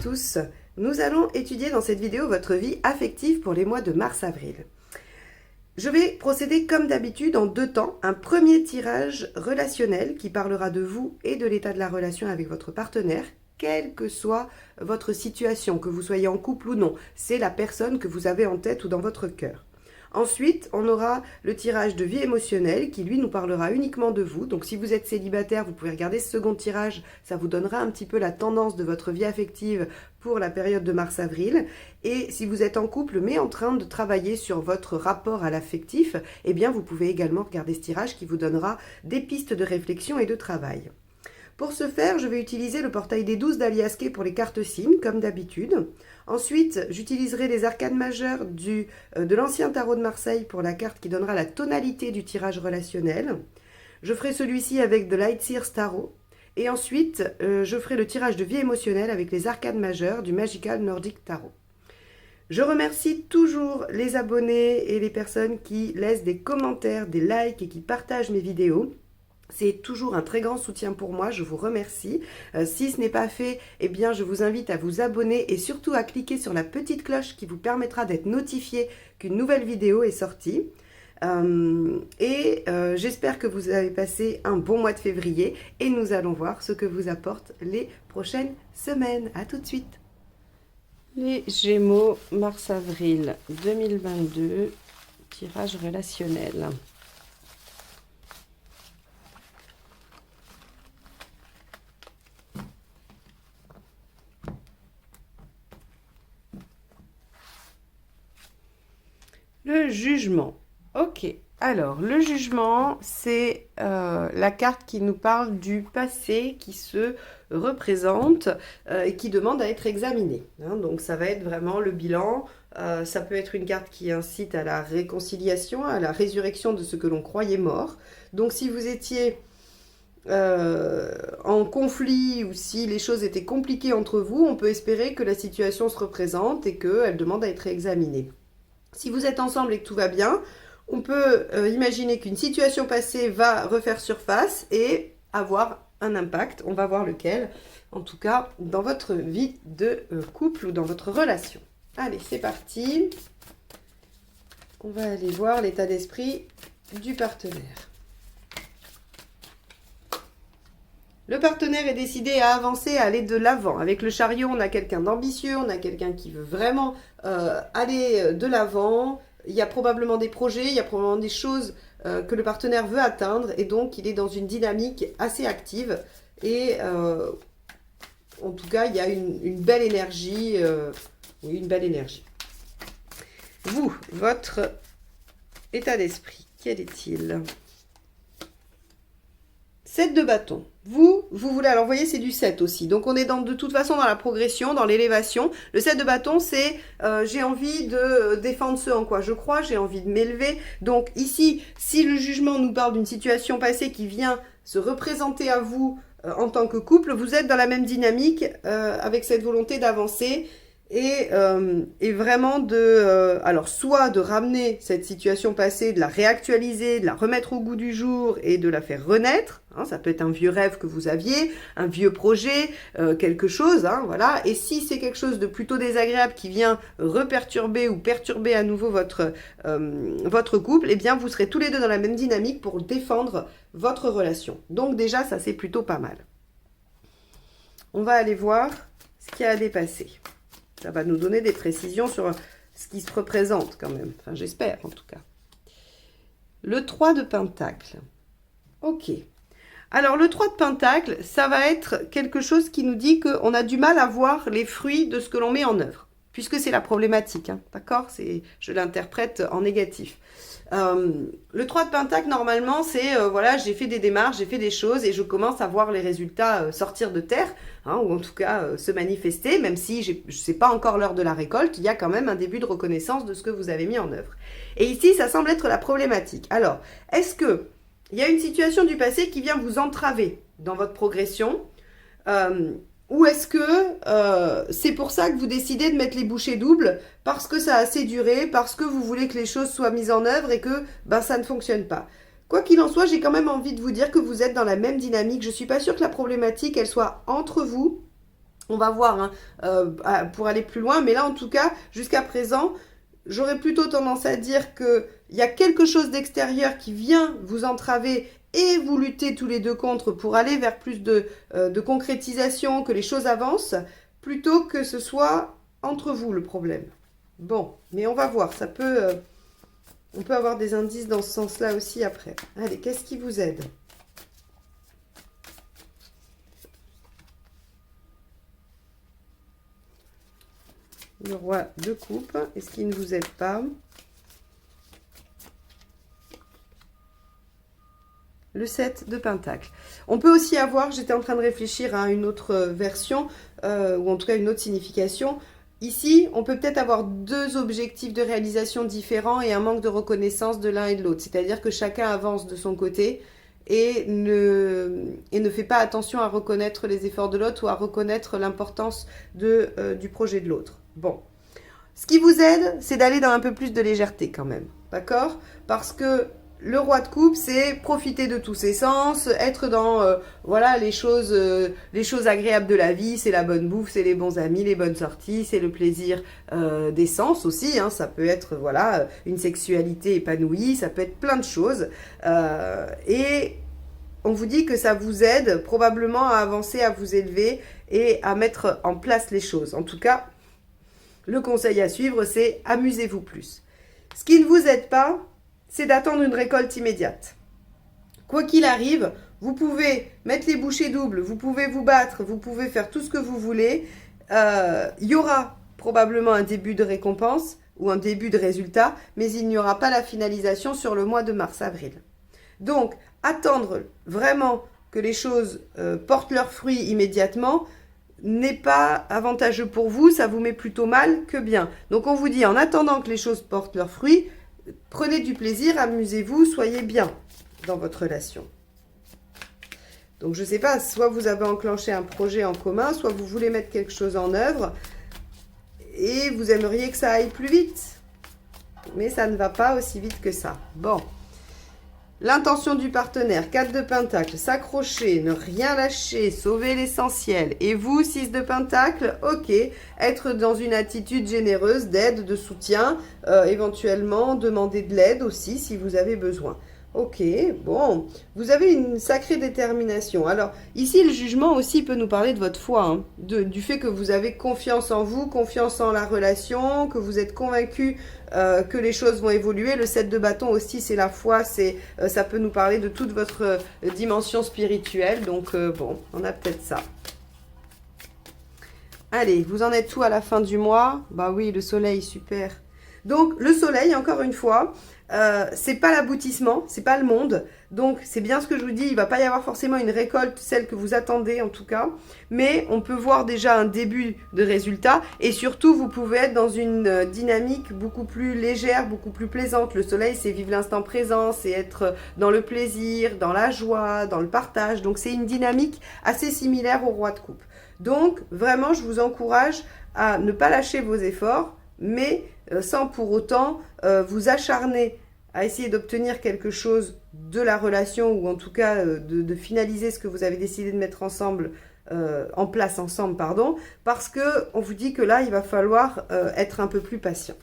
tous, nous allons étudier dans cette vidéo votre vie affective pour les mois de mars-avril. Je vais procéder comme d'habitude en deux temps. Un premier tirage relationnel qui parlera de vous et de l'état de la relation avec votre partenaire, quelle que soit votre situation, que vous soyez en couple ou non. C'est la personne que vous avez en tête ou dans votre cœur. Ensuite, on aura le tirage de vie émotionnelle qui, lui, nous parlera uniquement de vous. Donc, si vous êtes célibataire, vous pouvez regarder ce second tirage. Ça vous donnera un petit peu la tendance de votre vie affective pour la période de mars-avril. Et si vous êtes en couple, mais en train de travailler sur votre rapport à l'affectif, eh bien, vous pouvez également regarder ce tirage qui vous donnera des pistes de réflexion et de travail. Pour ce faire, je vais utiliser le portail des 12 d'Aliasqué pour les cartes SIM, comme d'habitude. Ensuite, j'utiliserai les arcanes majeures de l'ancien tarot de Marseille pour la carte qui donnera la tonalité du tirage relationnel. Je ferai celui-ci avec de Lightseers Tarot. Et ensuite, je ferai le tirage de vie émotionnelle avec les arcanes majeures du Magical Nordic Tarot. Je remercie toujours les abonnés et les personnes qui laissent des commentaires, des likes et qui partagent mes vidéos. C'est toujours un très grand soutien pour moi, je vous remercie. Si ce n'est pas fait, eh bien je vous invite à vous abonner et surtout à cliquer sur la petite cloche qui vous permettra d'être notifié qu'une nouvelle vidéo est sortie. J'espère que vous avez passé un bon mois de février et nous allons voir ce que vous apportent les prochaines semaines. À tout de suite. Les Gémeaux, mars-avril 2022, tirage relationnel. Le jugement. Ok. Alors, le jugement, c'est la carte qui nous parle du passé qui se représente et qui demande à être examiné. Hein, donc, ça va être vraiment le bilan. Ça peut être une carte qui incite à la réconciliation, à la résurrection de ce que l'on croyait mort. Donc, si vous étiez en conflit ou si les choses étaient compliquées entre vous, on peut espérer que la situation se représente et qu'elle demande à être examinée. Si vous êtes ensemble et que tout va bien, on peut imaginer qu'une situation passée va refaire surface et avoir un impact. On va voir lequel, en tout cas, dans votre vie de couple ou dans votre relation. Allez, c'est parti. On va aller voir l'état d'esprit du partenaire. Le partenaire est décidé à avancer, à aller de l'avant. Avec le chariot, on a quelqu'un d'ambitieux, on a quelqu'un qui veut vraiment aller de l'avant. Il y a probablement des projets, il y a probablement des choses que le partenaire veut atteindre. Et donc, il est dans une dynamique assez active. Et en tout cas, il y a une belle énergie. Oui, une belle énergie. Vous, votre état d'esprit, quel est-il ? 7 de bâton. Vous voulez, alors vous voyez, c'est du 7 aussi. Donc on est de toute façon dans la progression, dans l'élévation. Le 7 de bâton, c'est j'ai envie de défendre ce en quoi je crois, j'ai envie de m'élever. Donc ici, si le jugement nous parle d'une situation passée qui vient se représenter à vous en tant que couple, vous êtes dans la même dynamique avec cette volonté d'avancer. Et vraiment alors soit de ramener cette situation passée, de la réactualiser, de la remettre au goût du jour et de la faire renaître. Hein, ça peut être un vieux rêve que vous aviez, un vieux projet, quelque chose, hein, voilà. Et si c'est quelque chose de plutôt désagréable qui vient reperturber ou perturber à nouveau votre couple, eh bien vous serez tous les deux dans la même dynamique pour défendre votre relation. Donc déjà, ça c'est plutôt pas mal. On va aller voir ce qui a à dépasser. Ça va nous donner des précisions sur ce qui se représente quand même. Enfin, j'espère en tout cas. Le 3 de Pentacle. Ok. Alors, le 3 de Pentacle, ça va être quelque chose qui nous dit qu'on a du mal à voir les fruits de ce que l'on met en œuvre. Puisque c'est la problématique, hein, d'accord ? Je l'interprète en négatif. Le 3 de Pentacle, normalement, c'est, voilà, j'ai fait des démarches, j'ai fait des choses et je commence à voir les résultats sortir de terre, hein, ou en tout cas se manifester, même si c'est pas encore l'heure de la récolte, il y a quand même un début de reconnaissance de ce que vous avez mis en œuvre. Et ici, ça semble être la problématique. Alors, est-ce que il y a une situation du passé qui vient vous entraver dans votre progression ou est-ce que c'est pour ça que vous décidez de mettre les bouchées doubles parce que ça a assez duré, parce que vous voulez que les choses soient mises en œuvre et que ça ne fonctionne pas. Quoi qu'il en soit, j'ai quand même envie de vous dire que vous êtes dans la même dynamique. Je ne suis pas sûre que la problématique, elle soit entre vous. On va voir hein, pour aller plus loin. Mais là, en tout cas, jusqu'à présent, j'aurais plutôt tendance à dire qu'il y a quelque chose d'extérieur qui vient vous entraver et vous luttez tous les deux contre pour aller vers plus de concrétisation, que les choses avancent, plutôt que ce soit entre vous le problème. Bon, mais on va voir, ça peut, on peut avoir des indices dans ce sens-là aussi après. Allez, qu'est-ce qui vous aide ? Le roi de coupe, est-ce qu'il ne vous aide pas ? Le 7 de Pentacle. On peut aussi avoir, j'étais en train de réfléchir à une autre version, ou en tout cas une autre signification. Ici, on peut peut-être avoir deux objectifs de réalisation différents et un manque de reconnaissance de l'un et de l'autre. C'est-à-dire que chacun avance de son côté et ne fait pas attention à reconnaître les efforts de l'autre ou à reconnaître l'importance du projet de l'autre. Bon. Ce qui vous aide, c'est d'aller dans un peu plus de légèreté quand même. D'accord ? Parce que le roi de coupe, c'est profiter de tous ses sens, être dans voilà les choses agréables de la vie, c'est la bonne bouffe, c'est les bons amis, les bonnes sorties, c'est le plaisir des sens aussi. Hein, ça peut être voilà une sexualité épanouie, ça peut être plein de choses. Et on vous dit que ça vous aide probablement à avancer, à vous élever et à mettre en place les choses. En tout cas, le conseil à suivre, c'est amusez-vous plus. Ce qui ne vous aide pas, c'est d'attendre une récolte immédiate. Quoi qu'il arrive, vous pouvez mettre les bouchées doubles, vous pouvez vous battre, vous pouvez faire tout ce que vous voulez. Il y aura probablement un début de récompense ou un début de résultat, mais il n'y aura pas la finalisation sur le mois de mars-avril. Donc, attendre vraiment que les choses portent leurs fruits immédiatement n'est pas avantageux pour vous, ça vous met plutôt mal que bien. Donc, on vous dit, en attendant que les choses portent leurs fruits, prenez du plaisir, amusez-vous, soyez bien dans votre relation. Donc, je ne sais pas, soit vous avez enclenché un projet en commun, soit vous voulez mettre quelque chose en œuvre et vous aimeriez que ça aille plus vite. Mais ça ne va pas aussi vite que ça. Bon. L'intention du partenaire, 4 de Pentacle, s'accrocher, ne rien lâcher, sauver l'essentiel. Et vous, 6 de Pentacle, ok, être dans une attitude généreuse d'aide, de soutien, éventuellement demander de l'aide aussi si vous avez besoin. Ok, bon, vous avez une sacrée détermination. Alors, ici, le jugement aussi peut nous parler de votre foi, hein, du fait que vous avez confiance en vous, confiance en la relation, que vous êtes convaincu que les choses vont évoluer. Le 7 de bâton aussi, c'est la foi, ça peut nous parler de toute votre dimension spirituelle. Donc, bon, on a peut-être ça. Allez, vous en êtes où à la fin du mois? Bah oui, le soleil, super. Donc, le soleil, encore une fois, c'est pas l'aboutissement, c'est pas le monde. Donc, c'est bien ce que je vous dis, il va pas y avoir forcément une récolte, celle que vous attendez en tout cas. Mais on peut voir déjà un début de résultat. Et surtout, vous pouvez être dans une dynamique beaucoup plus légère, beaucoup plus plaisante. Le soleil, c'est vivre l'instant présent, c'est être dans le plaisir, dans la joie, dans le partage. Donc, c'est une dynamique assez similaire au roi de coupe. Donc, vraiment, je vous encourage à ne pas lâcher vos efforts, mais sans pour autant vous acharner à essayer d'obtenir quelque chose de la relation ou en tout cas de finaliser ce que vous avez décidé de mettre ensemble, en place ensemble, pardon, parce qu'on vous dit que là, il va falloir être un peu plus patient.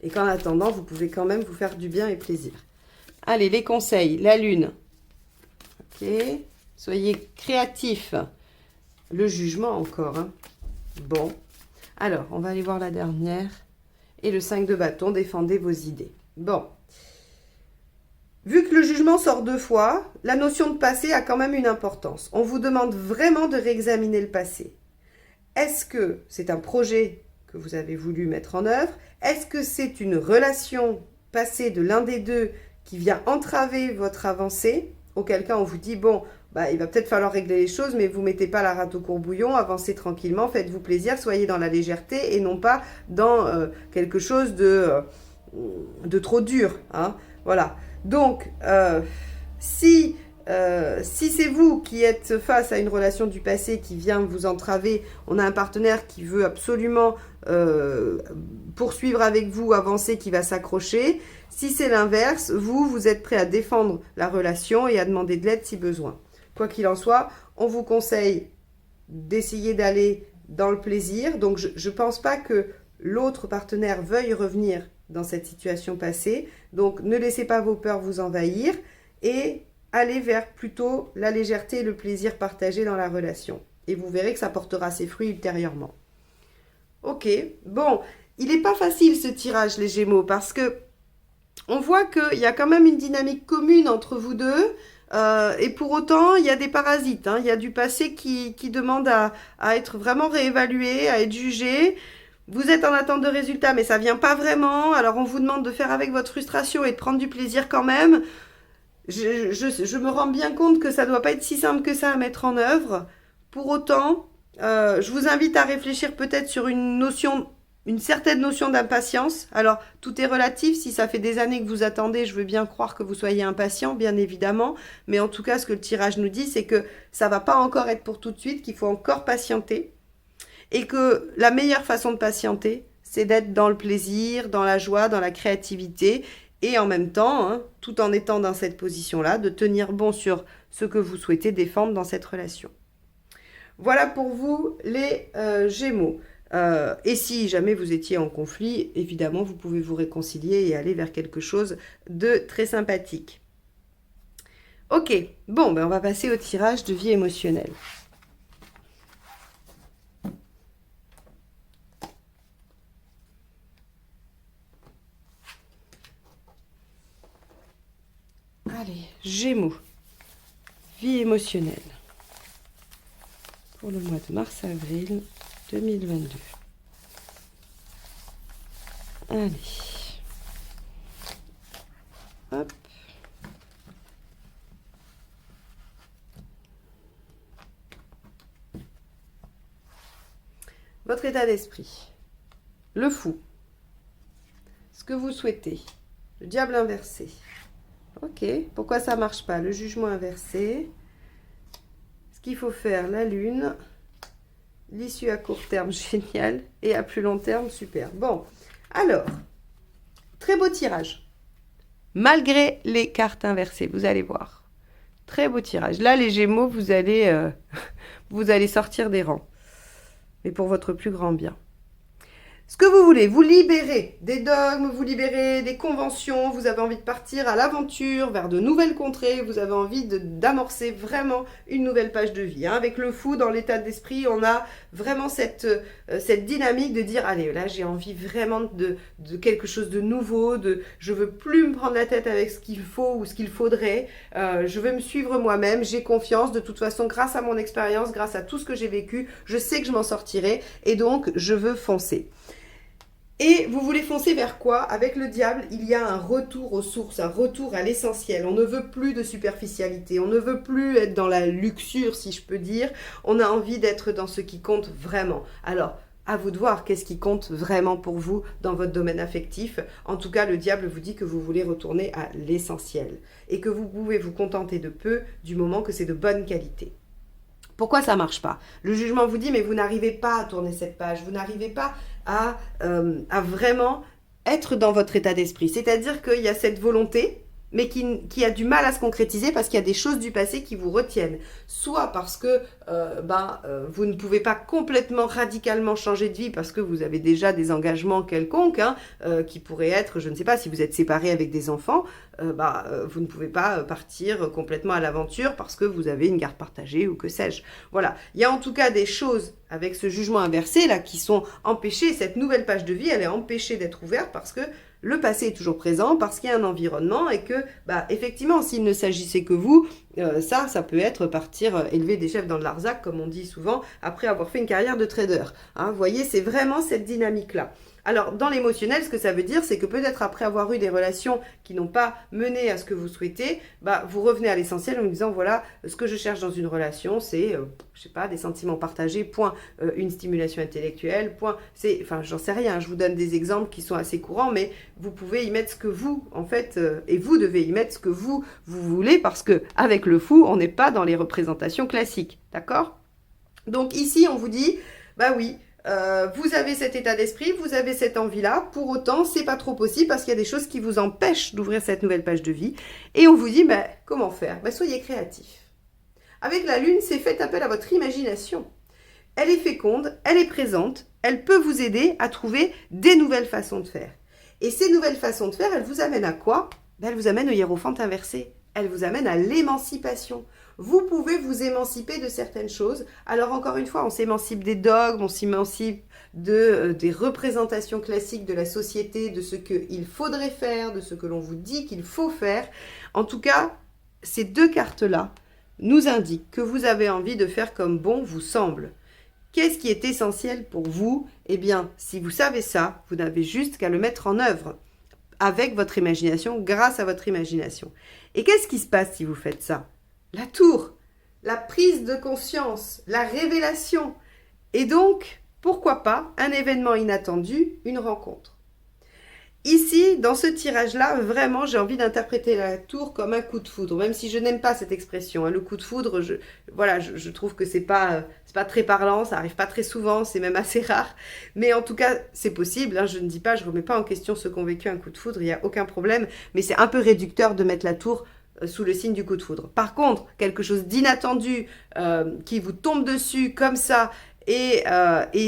Et qu'en attendant, vous pouvez quand même vous faire du bien et plaisir. Allez, les conseils, la lune. Ok, soyez créatifs. Le jugement encore, hein. Bon. Alors, on va aller voir la dernière. Et le 5 de bâton, défendez vos idées. Bon. Vu que le jugement sort 2 fois, la notion de passé a quand même une importance. On vous demande vraiment de réexaminer le passé. Est-ce que c'est un projet que vous avez voulu mettre en œuvre? Est-ce que c'est une relation passée de l'un des deux qui vient entraver votre avancée? Auquel cas, on vous dit, bon, bah, il va peut-être falloir régler les choses, mais vous ne mettez pas la rate au courbouillon, avancez tranquillement, faites-vous plaisir, soyez dans la légèreté et non pas dans quelque chose de trop dur. Hein, voilà. Donc, si c'est vous qui êtes face à une relation du passé qui vient vous entraver, on a un partenaire qui veut absolument poursuivre avec vous, avancer, qui va s'accrocher. Si c'est l'inverse, vous êtes prêt à défendre la relation et à demander de l'aide si besoin. Quoi qu'il en soit, on vous conseille d'essayer d'aller dans le plaisir. Donc, je ne pense pas que l'autre partenaire veuille revenir dans cette situation passée. Donc, ne laissez pas vos peurs vous envahir et allez vers plutôt la légèreté et le plaisir partagé dans la relation. Et vous verrez que ça portera ses fruits ultérieurement. Ok, bon, il n'est pas facile ce tirage, les Gémeaux, parce que on voit qu'il y a quand même une dynamique commune entre vous deux. Et pour autant, il y a des parasites. Il y a du passé qui demande à être vraiment réévalué, à être jugé. Vous êtes en attente de résultats, mais ça ne vient pas vraiment. Alors, on vous demande de faire avec votre frustration et de prendre du plaisir quand même. Je me rends bien compte que ça ne doit pas être si simple que ça à mettre en œuvre. Pour autant, je vous invite à réfléchir peut-être sur une certaine notion d'impatience. Alors, tout est relatif. Si ça fait des années que vous attendez, je veux bien croire que vous soyez impatient, bien évidemment. Mais en tout cas, ce que le tirage nous dit, c'est que ça ne va pas encore être pour tout de suite, qu'il faut encore patienter. Et que la meilleure façon de patienter, c'est d'être dans le plaisir, dans la joie, dans la créativité. Et en même temps, tout en étant dans cette position-là, de tenir bon sur ce que vous souhaitez défendre dans cette relation. Voilà pour vous, les Gémeaux. Et si jamais vous étiez en conflit, évidemment, vous pouvez vous réconcilier et aller vers quelque chose de très sympathique. Ok, bon, ben on va passer au tirage de vie émotionnelle. Allez, Gémeaux, vie émotionnelle. Pour le mois de mars-avril 2022. Allez. Hop. Votre état d'esprit. Le fou. Ce que vous souhaitez. Le diable inversé. Ok. Pourquoi ça marche pas? Le jugement inversé. Ce qu'il faut faire, la lune. L'issue à court terme, génial. Et à plus long terme, super. Bon, alors, très beau tirage. Malgré les cartes inversées, vous allez voir. Très beau tirage. Là, les Gémeaux, vous allez sortir des rangs. Mais pour votre plus grand bien. Ce que vous voulez, vous libérez des dogmes, vous libérez des conventions, vous avez envie de partir à l'aventure, vers de nouvelles contrées, vous avez envie d'amorcer vraiment une nouvelle page de vie. Avec le fou, dans l'état d'esprit, on a vraiment cette dynamique de dire, allez, là j'ai envie vraiment de quelque chose de nouveau, je veux plus me prendre la tête avec ce qu'il faut ou ce qu'il faudrait, je veux me suivre moi-même, j'ai confiance, de toute façon, grâce à mon expérience, grâce à tout ce que j'ai vécu, je sais que je m'en sortirai et donc je veux foncer. Et vous voulez foncer vers quoi? Avec le diable, il y a un retour aux sources, un retour à l'essentiel. On ne veut plus de superficialité, on ne veut plus être dans la luxure, si je peux dire. On a envie d'être dans ce qui compte vraiment. Alors, à vous de voir qu'est-ce qui compte vraiment pour vous dans votre domaine affectif. En tout cas, le diable vous dit que vous voulez retourner à l'essentiel et que vous pouvez vous contenter de peu du moment que c'est de bonne qualité. Pourquoi ça ne marche pas? Le jugement vous dit, mais vous n'arrivez pas à tourner cette page, vous n'arrivez pas à vraiment être dans votre état d'esprit. C'est-à-dire qu'il y a cette volonté, mais qui a du mal à se concrétiser parce qu'il y a des choses du passé qui vous retiennent. Soit parce que vous ne pouvez pas complètement, radicalement changer de vie parce que vous avez déjà des engagements quelconques, qui pourraient être, je ne sais pas, si vous êtes séparé avec des enfants, vous ne pouvez pas partir complètement à l'aventure parce que vous avez une garde partagée ou que sais-je. Voilà, il y a en tout cas des choses avec ce jugement inversé là qui sont empêchées. Cette nouvelle page de vie, elle est empêchée d'être ouverte parce que le passé est toujours présent, parce qu'il y a un environnement et que, effectivement, s'il ne s'agissait que vous, ça peut être partir élever des chefs dans le Larzac, comme on dit souvent, après avoir fait une carrière de trader. Vous voyez, c'est vraiment cette dynamique-là. Alors, dans l'émotionnel, ce que ça veut dire, c'est que peut-être après avoir eu des relations qui n'ont pas mené à ce que vous souhaitez, vous revenez à l'essentiel en me disant, voilà, ce que je cherche dans une relation, c'est, je sais pas, des sentiments partagés, point, une stimulation intellectuelle, point, j'en sais rien, je vous donne des exemples qui sont assez courants, mais vous pouvez y mettre ce que vous, en fait, et vous devez y mettre ce que vous voulez, parce que avec le fou, on n'est pas dans les représentations classiques, d'accord? Donc ici, on vous dit, oui, vous avez cet état d'esprit, vous avez cette envie-là, pour autant, c'est pas trop possible parce qu'il y a des choses qui vous empêchent d'ouvrir cette nouvelle page de vie. Et on vous dit, comment faire? Soyez créatif. Avec la lune, c'est faites appel à votre imagination. elle est féconde, elle est présente, elle peut vous aider à trouver des nouvelles façons de faire. Et ces nouvelles façons de faire, elles vous amènent à quoi? Elles vous amènent au hiérophante inversé. Elles vous amènent à l'émancipation. Vous pouvez vous émanciper de certaines choses. Alors encore une fois, on s'émancipe des dogmes, on s'émancipe des représentations classiques de la société, de ce qu'il faudrait faire, de ce que l'on vous dit qu'il faut faire. En tout cas, ces deux cartes-là nous indiquent que vous avez envie de faire comme bon vous semble. Qu'est-ce qui est essentiel pour vous? Eh bien, si vous savez ça, vous n'avez juste qu'à le mettre en œuvre avec votre imagination, grâce à votre imagination. Et qu'est-ce qui se passe si vous faites ça? La tour, la prise de conscience, la révélation. Et donc, pourquoi pas un événement inattendu, une rencontre. Ici, dans ce tirage-là, vraiment, j'ai envie d'interpréter la tour comme un coup de foudre, même si je n'aime pas cette expression. Hein. Le coup de foudre, je trouve que c'est pas très parlant, ça arrive pas très souvent, c'est même assez rare. Mais en tout cas, c'est possible. Hein, je ne dis pas, je remets pas en question ceux qui ont vécu un coup de foudre, il n'y a aucun problème. Mais c'est un peu réducteur de mettre la tour sous le signe du coup de foudre. Par contre, quelque chose d'inattendu qui vous tombe dessus comme ça, et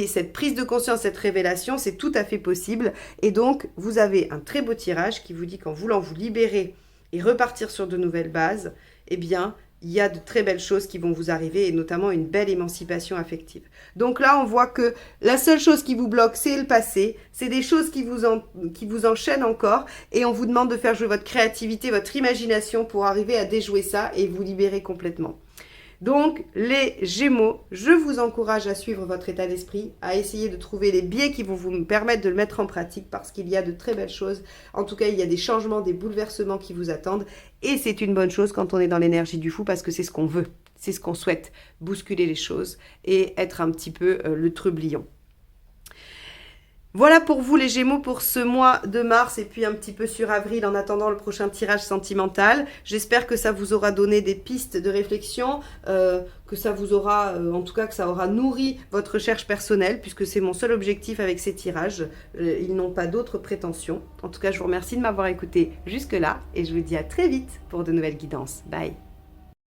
cette prise de conscience, cette révélation, c'est tout à fait possible. Et donc, vous avez un très beau tirage qui vous dit qu'en voulant vous libérer et repartir sur de nouvelles bases, eh bien, il y a de très belles choses qui vont vous arriver et notamment une belle émancipation affective. Donc là, on voit que la seule chose qui vous bloque, c'est le passé. C'est des choses qui vous enchaînent encore et on vous demande de faire jouer votre créativité, votre imagination pour arriver à déjouer ça et vous libérer complètement. Donc, les Gémeaux, je vous encourage à suivre votre état d'esprit, à essayer de trouver les biais qui vont vous permettre de le mettre en pratique parce qu'il y a de très belles choses. En tout cas, il y a des changements, des bouleversements qui vous attendent et c'est une bonne chose quand on est dans l'énergie du fou parce que c'est ce qu'on veut, c'est ce qu'on souhaite, bousculer les choses et être un petit peu le trublion. Voilà pour vous les Gémeaux pour ce mois de mars et puis un petit peu sur avril en attendant le prochain tirage sentimental. J'espère que ça vous aura donné des pistes de réflexion, que ça vous aura, en tout cas que ça aura nourri votre recherche personnelle puisque c'est mon seul objectif avec ces tirages. Ils n'ont pas d'autres prétentions. En tout cas, je vous remercie de m'avoir écouté jusque-là et je vous dis à très vite pour de nouvelles guidances. Bye!